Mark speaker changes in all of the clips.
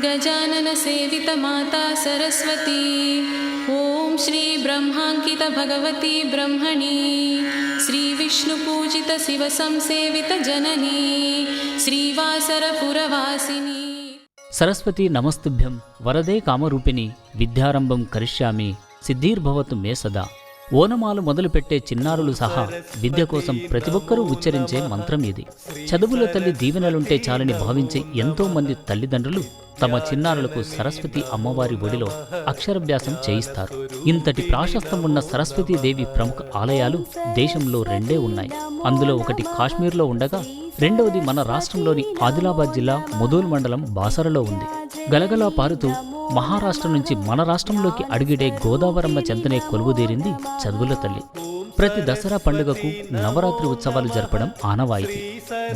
Speaker 1: गजानन सेवित माता सरस्वती ओम श्री ब्रह्मांकित भगवती ब्रह्मणी श्री विष्णु पूजित शिव संसेवित जननी श्रीवासरपुरवासिनी।
Speaker 2: सरस्वती नमस्तुभ्यं वरदे कामरूपिणी विद्यारंभं करिष्यामि सिद्धिर्भवतु मे सदा। ఓనమాలు మొదలుపెట్టే చిన్నారులు సహా విద్య కోసం ప్రతి ఒక్కరూ ఉచ్చరించే మంత్రం ఇది. చదువుల తల్లి దీవెనలుంటే చాలని భావించే ఎంతో మంది తల్లిదండ్రులు తమ చిన్నారులకు సరస్వతి అమ్మవారి ఒడిలో అక్షరాభ్యాసం చేయిస్తారు. ఇంతటి ప్రాశస్తం ఉన్న సరస్వతీదేవి ప్రముఖ ఆలయాలు దేశంలో రెండే ఉన్నాయి. అందులో ఒకటి కాశ్మీర్లో ఉండగా రెండవది మన రాష్ట్రంలోని ఆదిలాబాద్ జిల్లా ముదోల్ మండలం బాసరలో ఉంది. గలగలా పారుతూ మహారాష్ట్ర నుంచి మన రాష్ట్రంలోకి అడుగిడే గోదావరమ్మ చెంతనే కొలువుదేరింది చదువుల తల్లి. ప్రతి దసరా పండుగకు నవరాత్రి ఉత్సవాలు జరపడం ఆనవాయితీ.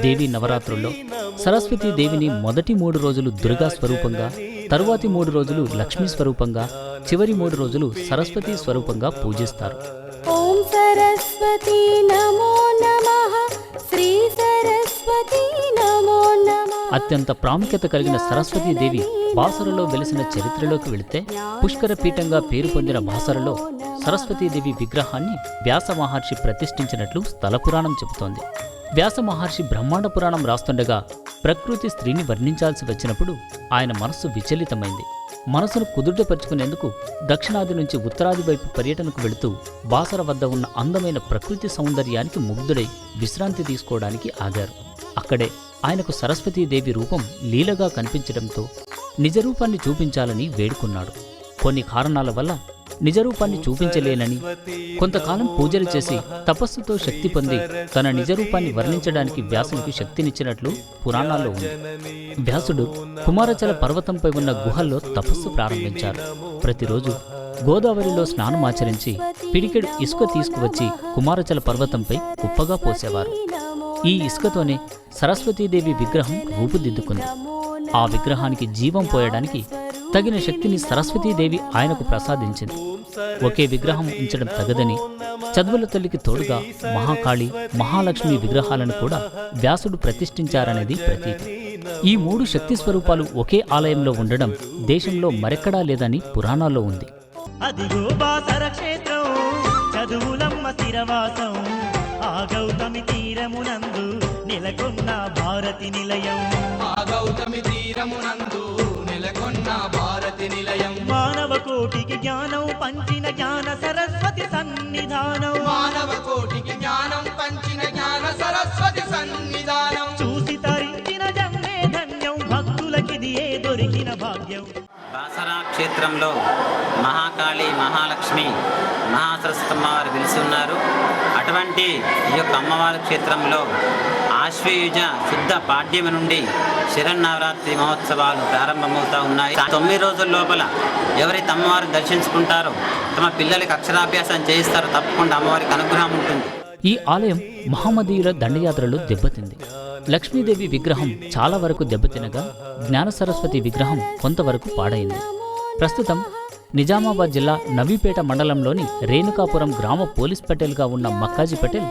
Speaker 2: దేవి నవరాత్రుల్లో సరస్వతీదేవిని మొదటి 3 రోజులు దుర్గా స్వరూపంగా, తరువాతి 3 రోజులు లక్ష్మీ స్వరూపంగా, చివరి 3 రోజులు సరస్వతీ స్వరూపంగా పూజిస్తారు.
Speaker 3: ఓం సరస్వతీ నమో నమః, శ్రీ సరస్వతీ నమో నమః.
Speaker 2: అత్యంత ప్రాముఖ్యత కలిగిన సరస్వతీదేవి బాసరలో వెలిసిన చరిత్రలోకి వెళితే పుష్కర పీఠంగా పేరు పొందిన బాసరలో సరస్వతీదేవి విగ్రహాన్ని వ్యాస మహర్షి ప్రతిష్ఠించినట్లు స్థల పురాణం చెబుతోంది. వ్యాస మహర్షి బ్రహ్మాండ పురాణం రాస్తుండగా ప్రకృతి స్త్రీని వర్ణించాల్సి వచ్చినప్పుడు ఆయన మనస్సు విచలితమైంది. మనసును కుదుటపరుచుకునేందుకు దక్షిణాది నుంచి ఉత్తరాది వైపు పర్యటనకు వెళుతూ బాసర వద్ద ఉన్న అందమైన ప్రకృతి సౌందర్యానికి ముగ్ధుడై విశ్రాంతి తీసుకోవడానికి ఆగారు. అక్కడే ఆయనకు సరస్వతీదేవి రూపం లీలగా కనిపించడంతో నిజరూపాన్ని చూపించాలని వేడుకున్నాడు. కొన్ని కారణాల వల్ల నిజరూపాన్ని చూపించలేనని, కొంతకాలం పూజలు చేసి తపస్సుతో శక్తి పొంది తన నిజరూపాన్ని వర్ణించడానికి వ్యాసునికి శక్తినిచ్చినట్లు పురాణాల్లో ఉంది. వ్యాసుడు కుమారచల పర్వతంపై ఉన్న గుహల్లో తపస్సు ప్రారంభించారు. ప్రతిరోజు గోదావరిలో స్నానమాచరించి పిడికెడు ఇసుక తీసుకువచ్చి కుమారచల పర్వతంపై కుప్పగా పోసేవారు. ఈ ఇసుకతోనే సరస్వతీదేవి విగ్రహం రూపుదిద్దుకుంది. ఆ విగ్రహానికి జీవం పోయడానికి తగిన శక్తిని సరస్వతీదేవి ఆయనకు ప్రసాదించింది. ఒకే విగ్రహం ఉంచడం తగదని చదువుల తల్లికి తోడుగా మహాకాళి, మహాలక్ష్మి విగ్రహాలను కూడా వ్యాసుడు ప్రతిష్ఠించారనేది ప్రతీతి. ఈ 3 శక్తి స్వరూపాలు ఒకే ఆలయంలో ఉండడం దేశంలో మరెక్కడా లేదని పురాణాల్లో ఉంది.
Speaker 4: అదిగో బాసర క్షేత్రం, చదువులమ్మ స్థిరవాసం, ఆ గౌతమి తీరమునందు నెలకొన్న భారతి నిలయం. మానవ కోటికి జ్ఞానం పంచిన జ్ఞాన సరస్వతి సన్నిధానం. చూసి తరించిన జన్మే ధన్యం, భక్తులకిది ఏ దొరికిన భాగ్యం.
Speaker 5: బాసరా క్షేత్రంలో మహాకాళి, మహాలక్ష్మి, మహాసరస్వతి అమ్మవారు వెలిసి ఉన్నారు. అటువంటి ఈ యొక్క అమ్మవారి క్షేత్రంలో ఆశ్వయుజ శుద్ధ పాడ్యమి నుండి శరన్నవరాత్రి మహోత్సవాలు ప్రారంభమవుతూ ఉన్నాయి. 9 రోజుల లోపల ఎవరైతే అమ్మవారిని దర్శించుకుంటారో తమ పిల్లలకి అక్షరాభ్యాసం చేయిస్తారో తప్పకుండా అమ్మవారికి అనుగ్రహం ఉంటుంది.
Speaker 2: ఈ ఆలయం మహమ్మదీయుల దండయాత్రలో దెబ్బతింది. లక్ష్మీదేవి విగ్రహం చాలా వరకు దెబ్బతినగా జ్ఞాన సరస్వతి విగ్రహం కొంతవరకు పాడైంది. ప్రస్తుతం నిజామాబాద్ జిల్లా నవీపేట మండలంలోని రేణుకాపురం గ్రామ పోలీస్ పటేల్గా ఉన్న మక్కాజీ పటేల్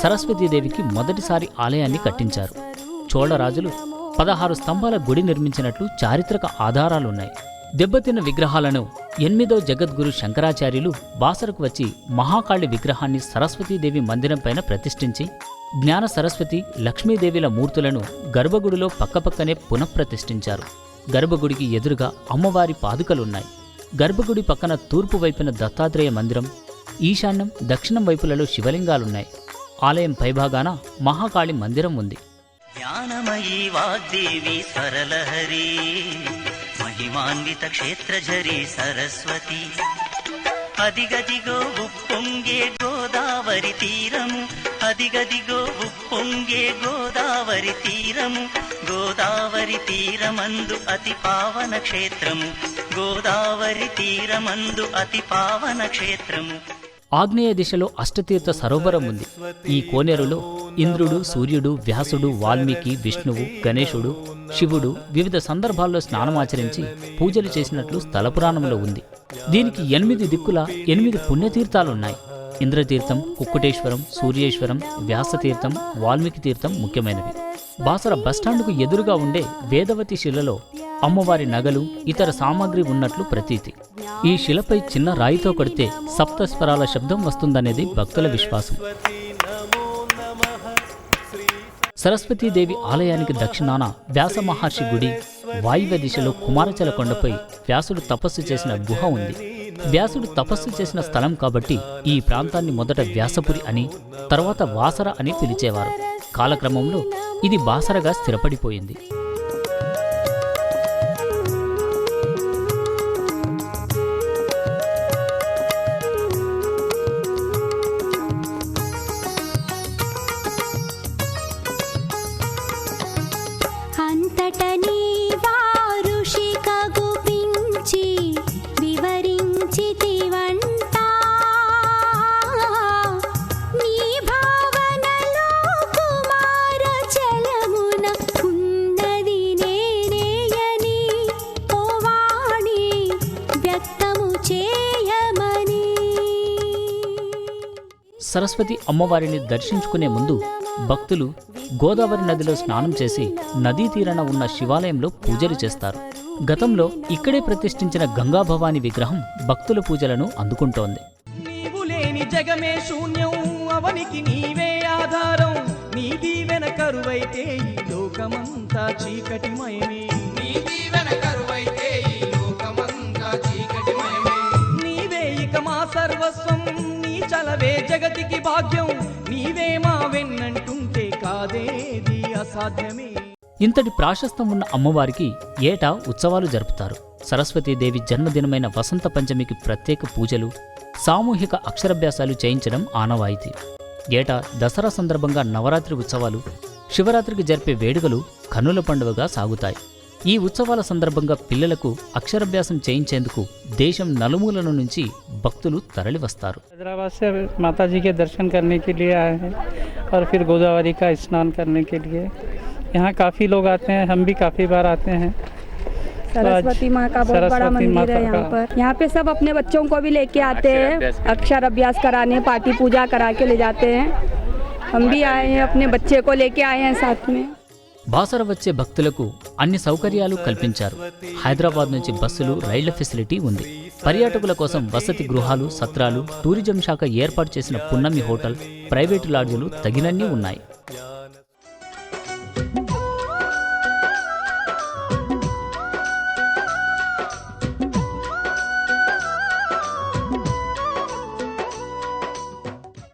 Speaker 2: సరస్వతీదేవికి మొదటిసారి ఆలయాన్ని కట్టించారు. చోళరాజులు 16 స్తంభాల గుడి నిర్మించినట్లు చారిత్రక ఆధారాలున్నాయి. దెబ్బతిన్న విగ్రహాలను 8వ జగద్గురు శంకరాచార్యులు బాసరకు వచ్చి మహాకాళి విగ్రహాన్ని సరస్వతీదేవి మందిరం పైన ప్రతిష్ఠించి జ్ఞాన సరస్వతి, లక్ష్మీదేవిల మూర్తులను గర్భగుడిలో పక్కపక్కనే పునఃప్రతిష్ఠించారు. గర్భగుడికి ఎదురుగా అమ్మవారి పాదుకలున్నాయి. గర్భగుడి పక్కన తూర్పు వైపున దత్తాత్రేయ మందిరం, ఈశాన్యం, దక్షిణం వైపులలో శివలింగాలున్నాయి. ఆలయం పైభాగాన మహాకాళి మందిరం ఉంది.
Speaker 6: జ్ఞానమయీ వాగ్దేవి స్వరలహరి, మహిమాన్విత క్షేత్రఝరి సరస్వతి, అదిగదిగో ఉప్పొంగే గోదావరి తీరము, అదిగదిగో ఉప్పొంగే గోదావరి తీరము, గోదావరి తీరమందు అతి పావన క్షేత్రము, గోదావరి తీరమందు అతి పావన క్షేత్రము.
Speaker 2: ఆగ్నేయ దిశలో అష్టతీర్థ సరోవరం ఉంది. ఈ కోనేరులో ఇంద్రుడు, సూర్యుడు, వ్యాసుడు, వాల్మీకి, విష్ణువు, గణేశుడు, శివుడు వివిధ సందర్భాల్లో స్నానమాచరించి పూజలు చేసినట్లు స్థల పురాణంలో ఉంది. దీనికి 8 దిక్కుల 8 పుణ్యతీర్థాలున్నాయి. ఇంద్రతీర్థం, కుక్కుటేశ్వరం, సూర్యేశ్వరం, వ్యాసతీర్థం, వాల్మీకి తీర్థం ముఖ్యమైనవి. బాసర బస్టాండుకు ఎదురుగా ఉండే వేదవతి శిలలో అమ్మవారి నగలు ఇతర సామాగ్రి ఉన్నట్లు ప్రతీతి. ఈ శిలపై చిన్న రాయితో కొడితే సప్తస్వరాల శబ్దం వస్తుందనేది భక్తుల విశ్వాసం. సరస్వతీదేవి ఆలయానికి దక్షిణాన వ్యాస మహర్షి గుడి, వాయువ్య దిశలో కుమారచల కొండపై వ్యాసుడు తపస్సు చేసిన గుహ ఉంది. వ్యాసుడు తపస్సు చేసిన స్థలం కాబట్టి ఈ ప్రాంతాన్ని మొదట వ్యాసపురి అని, తర్వాత వాసర అని పిలిచేవారు. కాలక్రమంలో ఇది బాసరగా స్థిరపడిపోయింది.
Speaker 3: అంతటనీ వారుషి కగుపించి వివరించితివంట నీ భావనలో కుమార చలమున ఉన్నది నేనేయని ఓ వాణి వ్యక్తము చేయమని.
Speaker 2: సరస్వతి అమ్మవారిని దర్శించుకునే ముందు భక్తులు గోదావరి నదిలో స్నానం చేసి నదీ తీరాన ఉన్న శివాలయంలో పూజలు చేస్తారు. గతంలో ఇక్కడే ప్రతిష్ఠించిన గంగాభవాని విగ్రహం భక్తుల పూజలను అందుకుంటోంది.
Speaker 7: నీవు లేని జగమే శూన్యం, అవనికి నీవే ఆధారం. నీ దీవెన కరువైతే ఈ లోకమంతా చీకటిమయమే. నీవే ఇక మా సర్వస్వం, నీ చలవే జగతికి భాగ్యం. నీవే మా వెన్నంటుంటే కాదేది అసాధ్యమే.
Speaker 2: ఇంతటి ప్రాశస్తం ఉన్న అమ్మవారికి ఏటా ఉత్సవాలు జరుపుతారు. సరస్వతీదేవి జన్మదినమైన వసంత పంచమికి ప్రత్యేక పూజలు, సామూహిక అక్షరాభ్యాసాలు చేయించడం ఆనవాయితీ. ఏటా దసరా సందర్భంగా నవరాత్రి ఉత్సవాలు, శివరాత్రికి జరిపే వేడుకలు కన్నుల పండుగగా సాగుతాయి. ఈ ఉత్సవాల సందర్భంగా పిల్లలకు అక్షరాభ్యాసం చేయించేందుకు దేశం నలుమూలల నుంచి భక్తులు తరలివస్తారు.
Speaker 8: हैदराबाद से माता जी के दर्शन करने के लिए आए हैं और फिर गोदावरी का स्नान करने के लिए यहाँ काफ़ी लोग आते हैं, हम भी काफ़ी बार आते हैं।
Speaker 9: सरस्वती माँ का बहुत बड़ा मंदिर है यहाँ पर। यहाँ पे सब अपने बच्चों को भी लेके आते हैं, अक्षर अभ्यास कराने, पाठी पूजा करा के ले जाते हैं। हम भी आए हैं, अपने बच्चे को लेके आए हैं साथ में।
Speaker 2: బాసర వచ్చే భక్తులకు అన్ని సౌకర్యాలు కల్పించారు. హైదరాబాద్ నుంచి బస్సులు, రైళ్ల ఫెసిలిటీ ఉంది. పర్యాటకుల కోసం వసతి గృహాలు, సత్రాలు, టూరిజం శాఖ ఏర్పాటు చేసిన పున్నమి హోటల్, ప్రైవేటు లాడ్జులు తగినన్ని ఉన్నాయి.